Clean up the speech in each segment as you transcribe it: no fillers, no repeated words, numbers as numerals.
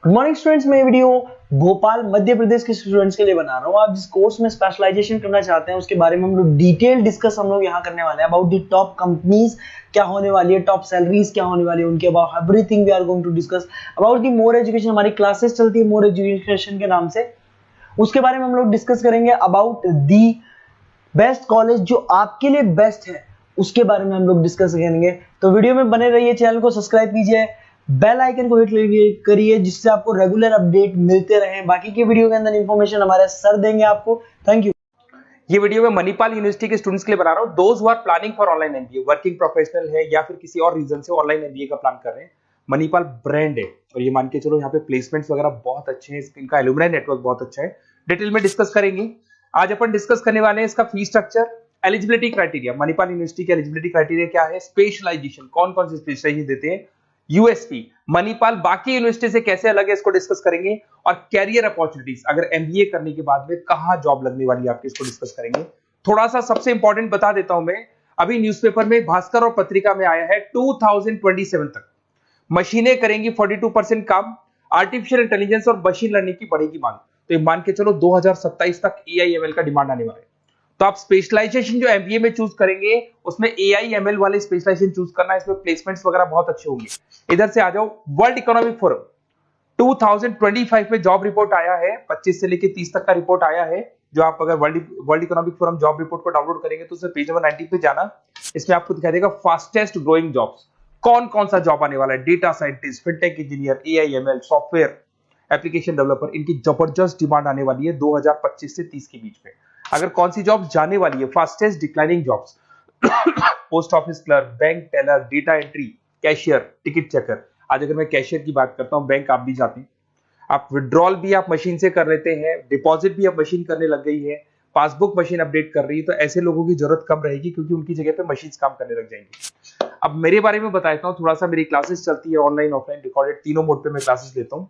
Good morning students, मैं video Bhopal Madhya Pradesh के students के लिए बना रहा हूँ। आप जिस कोर्स में स्पेशलाइजेशन करना चाहते हैं उसके बारे में हम लोग डिटेल डिस्कस यहाँ करने वाले हैं। अबाउट द टॉप कंपनीज क्या होने वाली है, टॉप सैलरीज क्या होने वाली है, उनके about everything we are going to discuss. About the more education, हमारी क्लासेस चलती है मोर एजुकेशन के नाम से, उसके बारे में हम लोग डिस्कस करेंगे। अबाउट दी बेस्ट कॉलेज जो आपके लिए बेस्ट है उसके बारे में हम लोग डिस्कस करेंगे। तो वीडियो में बने रहिए, चैनल को सब्सक्राइब कीजिए, बेल आइकन को हिट करिए जिससे आपको रेगुलर अपडेट मिलते रहे। बाकी के वीडियो के अंदर इंफॉर्मेशन हमारे सर देंगे आपको। Thank you. ये वीडियो मैं मणिपाल यूनिवर्सिटी के स्टूडेंट्स के लिए बना रहा हूं। Those who are planning for online MBA, working professional है या फिर किसी और रीजन से ऑनलाइन एमबीए का प्लान कर रहे हैं। मणिपाल ब्रांड है और ये मान के चलो यहाँ पे प्लेसमेंट्स वगैरह बहुत अच्छे हैं, इनका एलुमनाई नेटवर्क बहुत अच्छा है। डिटेल में डिस्कस करेंगे। आज अपन डिस्कस करने वाले हैं इसका fee structure, eligibility criteria, Manipal university के एलिजिबिलिटी क्राइटेरिया क्या है, स्पेशलाइजेशन कौन कौन से स्पेशलाइजेशन देते हैं, यूएसपी मणिपाल बाकी यूनिवर्सिटी से कैसे अलग है इसको डिस्कस करेंगे, और कैरियर अपॉर्चुनिटीज अगर एमबीए करने के बाद में कहां जॉब लगने वाली है आपकी, इसको डिस्कस करेंगे। थोड़ा सा सबसे इंपॉर्टेंट बता देता हूं मैं, अभी न्यूज़पेपर में भास्कर और पत्रिका में आया है 2027 तक मशीनें करेंगी 42% काम, आर्टिफिशियल इंटेलिजेंस और मशीन लर्निंग की बढ़ेगी मांग। तो ये मान के चलो 2027 तक एआईएमएल का डिमांड आने वाला है। तो आप स्पेशलाइजेशन जो एमबीए में चूज करेंगे उसमें एआईएमएल वाले स्पेशलाइजेशन चूज करना, इसमें प्लेसमेंट्स वगैरह बहुत अच्छे होंगे। इधर से आ जाओ, वर्ल्ड इकोनॉमिक फोरम 2025 में जॉब रिपोर्ट आया है, 25 से लेके 30 तक का रिपोर्ट आया है। जो आप अगर world economic forum job report को डाउनलोड करेंगे तो उसमें पेज नंबर 90 पे जाना, इसमें आपको दिखाई देगा फास्टेस्ट ग्रोइंग जॉब्स, कौन कौन सा जॉब आने वाला है, data scientist, fintech engineer, AIML, software application developer, इनकी जबरदस्त डिमांड आने वाली है 2025 से 30 के बीच में। अगर कौन सी जॉब जाने वाली है, fastest declining jobs, post office clerk, bank teller, data entry, cashier, ticket checker. आज अगर मैं कैशियर की बात करता हूं, बैंक आप भी जाते हैं, आप विड्रॉल भी आप मशीन से कर लेते हैं, डिपॉजिट भी अब मशीन करने लग गई है, पासबुक मशीन अपडेट कर रही है, तो ऐसे लोगों की जरूरत कम रहेगी क्योंकि उनकी जगह पे मशीन काम करने लग जाएंगी। अब मेरे बारे में बताता हूँ थोड़ा सा, मेरी क्लासेस चलती है ऑनलाइन ऑफलाइन रिकॉर्डेड, तीनों मोड पे मैं क्लासेस लेता हूँ।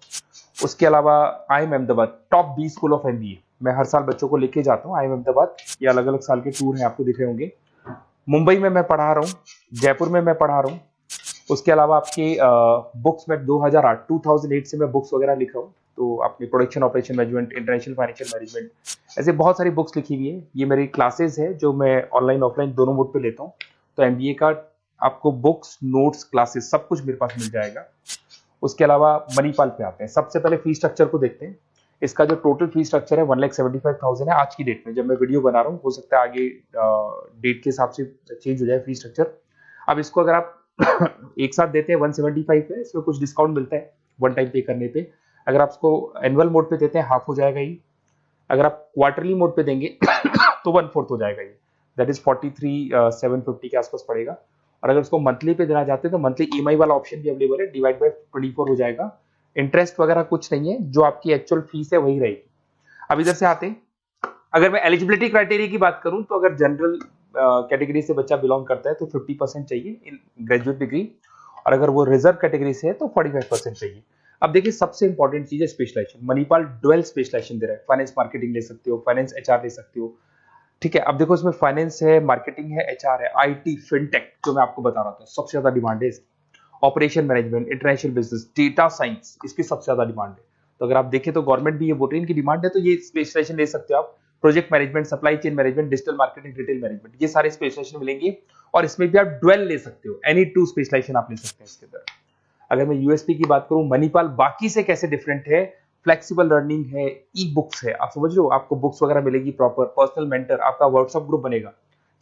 उसके अलावा IIM Ahmedabad top 20 school of MBA मैं हर साल बच्चों को लेके जाता हूँ। IIM अहमदाबाद ये अलग अलग साल के टूर हैं, आपको दिख रहे होंगे। मुंबई में मैं पढ़ा रहा हूँ, जयपुर में मैं पढ़ा रहा हूँ। उसके अलावा आपके बुक्स में 2008 से मैं बुक्स वगैरह लिख रहा हूँ, तो अपनी production operation management, international financial management, ऐसे बहुत सारी बुक्स लिखी हुई है। ये मेरी क्लासेस है जो मैं ऑनलाइन ऑफलाइन दोनों मोड पे लेता हूँ। तो एमबीए का आपको बुक्स, नोट्स, क्लासेस सब कुछ मेरे पास मिल जाएगा। उसके अलावा मणिपाल पे आते हैं। सबसे पहले फी स्ट्रक्चर को देखते हैं। इसका जो टोटल फी स्ट्रक्चर है 1,75,000 है आज की डेट में, जब मैं वीडियो बना रहा हूँ। हो सकता है आगे डेट के हिसाब से चेंज हो जाए फी स्ट्रक्चर। अब इसको अगर आप एक साथ देते हैं 175 है, इसमें कुछ डिस्काउंट मिलता है वन टाइम पे करने पे। अगर आप इसको एनुअल मोड पे देते हैं हाफ हो जाएगा ये। अगर आप क्वार्टरली मोड पे देंगे तो 1/4 हो जाएगा ये, दैट इज 43,750 के आसपास पड़ेगा। और अगर उसको मंथली पे देना चाहते हैं तो मंथली ईएमआई वाला ऑप्शन भी अवेलेबल है, डिवाइड बाय 24 हो जाएगा। इंटरेस्ट वगैरह कुछ नहीं है, जो आपकी एक्चुअल फीस है वही रहेगी। अब इधर से आते हैं, अगर मैं एलिजिबिलिटी क्राइटेरिया की बात करूं तो अगर जनरल कैटेगरी से बच्चा बिलोंग करता है तो 50% चाहिए इन ग्रेजुएट डिग्री, और अगर वो रिजर्व कैटेगरी से है तो 45% चाहिए। अब देखिए सबसे इंपॉर्टेंट चीज है स्पेशलाइजेशन। मणिपाल डुअल स्पेशलाइजेशन दे रहा है, फाइनेंस मार्केटिंग ले सकते हो, फाइनेंस एचआर ले सकते हो, ठीक है। अब देखो इसमें फाइनेंस है, मार्केटिंग है, एचआर है, आईटी, फिनटेक जो मैं आपको बता रहा था सबसे ज्यादा डिमांड है इसकी, operation management, international business, data science, इसकी सबसे ज्यादा डिमांड है। तो अगर आप देखें तो गवर्नमेंट भी ये बोल रही है इनकी डिमांड है, तो ये स्पेशलाइजेशन ले सकते हो आप। Project management, supply chain management, digital marketing, retail management, ये सारे स्पेशलाइजेशन मिलेंगे। और इसमें भी आप डुअल ले सकते हो, एनी टू स्पेशलाइजेशन आप ले सकते हैं इसके अंदर। अगर मैं यूएसपी की बात करूं, मणिपाल बाकी से कैसे डिफरेंट है, फ्लेक्सिबल लर्निंग है, ई बुक्स है, आप समझ लो आपको बुक्स वगैरह मिलेगी प्रॉपर, पर्सनल मेंटर, आपका व्हाट्सएप ग्रुप बनेगा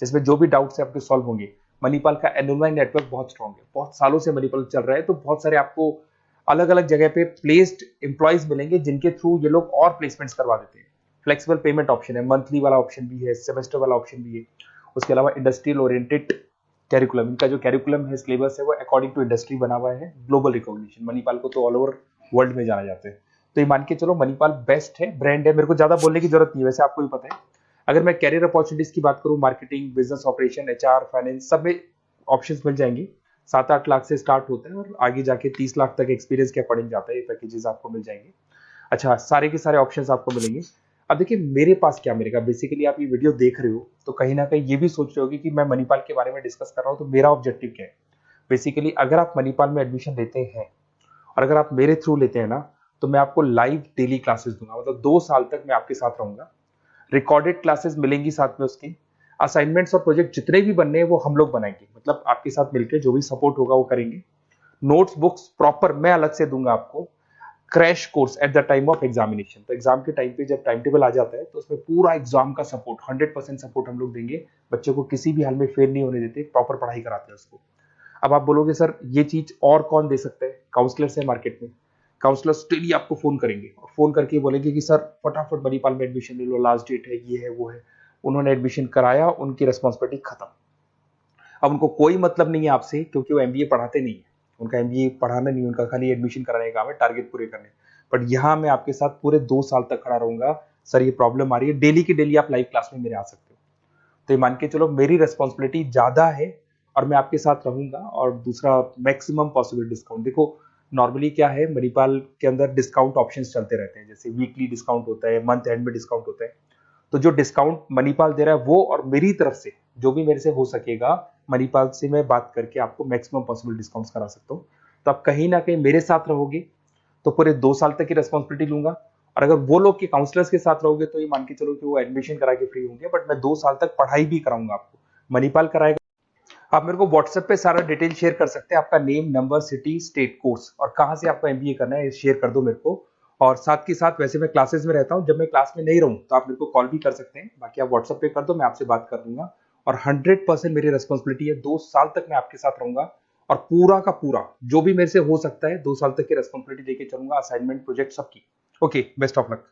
जिसमें जो भी डाउट्स है आपके सॉल्व होंगे। मणिपाल का एलुमनाई नेटवर्क बहुत स्ट्रॉन्ग है, बहुत सालों से मणिपाल चल रहा है, तो बहुत सारे आपको अलग अलग जगह पे प्लेस्ड एम्प्लॉयज मिलेंगे जिनके थ्रू ये लोग और प्लेसमेंट्स करवा देते हैं। फ्लेक्सिबल पेमेंट ऑप्शन है, मंथली वाला ऑप्शन भी है, सेमेस्टर वाला ऑप्शन भी है। उसके अलावा इंडस्ट्रियल ओरिएंटेड कैरिकुलम, इनका जो कैरिकुलम है, सिलेबस है, वो अकॉर्डिंग टू इंडस्ट्री बना हुआ है। ग्लोबल रिकॉग्निशन, मणिपाल को तो ऑल ओवर वर्ल्ड में जाना जाता है। तो ये मान के चलो मणिपाल बेस्ट है, ब्रांड है, मेरे को ज्यादा बोलने की जरूरत नहीं है, वैसे आपको भी पता है। अगर मैं कैरियर अपॉर्चुनिटीज की बात करूं, marketing, business operation, HR, finance, सब में ऑप्शंस मिल जाएंगे। 7-8 लाख से स्टार्ट होता है और आगे जाके 30 लाख तक एक्सपीरियंस के अकॉर्डिंग जाता है, ये पैकेजेस आपको मिल जाएंगे। अच्छा, सारे के सारे ऑप्शंस आपको मिलेंगे। अब देखिए मेरे पास क्या मिलेगा, बेसिकली आप ये वीडियो देख रहे हो तो कहीं ना कहीं ये भी सोच रहे होगे कि मैं मणिपाल के बारे में डिस्कस कर रहा हूँ, तो मेरा ऑब्जेक्टिव क्या है। बेसिकली अगर आप मणिपाल में एडमिशन लेते हैं और अगर आप मेरे थ्रू लेते हैं ना, तो मैं आपको लाइव डेली क्लासेस दूंगा, मतलब 2 साल तक मैं आपके साथ रहूंगा। रिकॉर्डेड क्लासेस मिलेंगी साथ में उसकी। असाइनमेंट्स और प्रोजेक्ट जितने भी बनने हैं वो हम लोग बनाएंगे, मतलब आपके साथ मिलकर जो भी सपोर्ट होगा वो करेंगे। नोट्स बुक्स प्रॉपर मैं अलग से दूंगा आपको। Crash course at the time of examination, तो एग्जाम के टाइम पे जब टाइम टेबल आ जाता है तो उसमें पूरा एग्जाम का सपोर्ट 100% सपोर्ट हम लोग देंगे। बच्चे को किसी भी हाल में फेल नहीं होने देते, प्रॉपर पढ़ाई कराते हैं उसको। अब आप बोलोगे सर ये चीज और कौन दे सकता है? काउंसलर्स है मार्केट में, काउंसलर्स डेली आपको फोन करेंगे और फोन करके बोलेंगे कि सर फटाफट मणिपाल में एडमिशन ले लो, लास्ट डेट है, ये है वो है। उन्होंने एडमिशन कराया, उनकी रिस्पॉन्सिबिलिटी खत्म। अब उनको कोई मतलब नहीं है आपसे, क्योंकि वो एमबीए पढ़ाते नहीं है, उनका एमबीए पढ़ाना नहीं, उनका खाली एडमिशन कराने का काम है, टारगेट पूरे करने। बट यहाँ मैं आपके साथ पूरे 2 साल तक खड़ा रहूंगा। सर ये प्रॉब्लम आ रही है, डेली की डेली आप लाइव क्लास में मेरे आ सकते हो। तो ये मान के चलो मेरी रेस्पॉन्सिबिलिटी ज्यादा है और मैं आपके साथ रहूंगा। और दूसरा, मैक्सिमम पॉसिबल डिस्काउंट। देखो नॉर्मली क्या है, मणिपाल के अंदर डिस्काउंट ऑप्शंस चलते रहते हैं, जैसे वीकली डिस्काउंट होता है, मंथ एंड में डिस्काउंट होता है। तो जो डिस्काउंट मणिपाल दे रहा है वो, और मेरी तरफ से जो भी मेरे से हो सकेगा, मणिपाल से मैं बात करके आपको मैक्सिमम पॉसिबल डिस्काउंट्स करा सकता हूँ। तो आप कहीं ना कहीं मेरे साथ रहोगे तो पूरे 2 साल तक की रेस्पॉन्सिबिलिटी लूंगा। और अगर वो लोग के काउंसलर्स के साथ रहोगे तो ये मान के चलो कि वो एडमिशन करा के फ्री होंगे, बट मैं 2 साल तक पढ़ाई भी कराऊंगा आपको, मणिपाल कराएगा। आप मेरे को व्हाट्सएप पे सारा डिटेल शेयर कर सकते हैं, आपका name, number, city, state, course और कहाँ से आपको एमबीए करना है, शेयर कर दो मेरे को। और साथ के साथ वैसे मैं क्लासेस में रहता हूँ, जब मैं क्लास में नहीं रहूँ तो आप मेरे को कॉल भी कर सकते हैं, बाकी आप व्हाट्सएप पे कर दो, मैं आपसे बात कर लूंगा। और 100% मेरी रेस्पॉन्सिबिलिटी है, 2 साल तक मैं आपके साथ रहूंगा और पूरा का पूरा जो भी मेरे से हो सकता है 2 साल तक की रेस्पॉन्सिबिलिटी लेके चलूंगा, असाइनमेंट, प्रोजेक्ट सबकी। Okay, best of luck.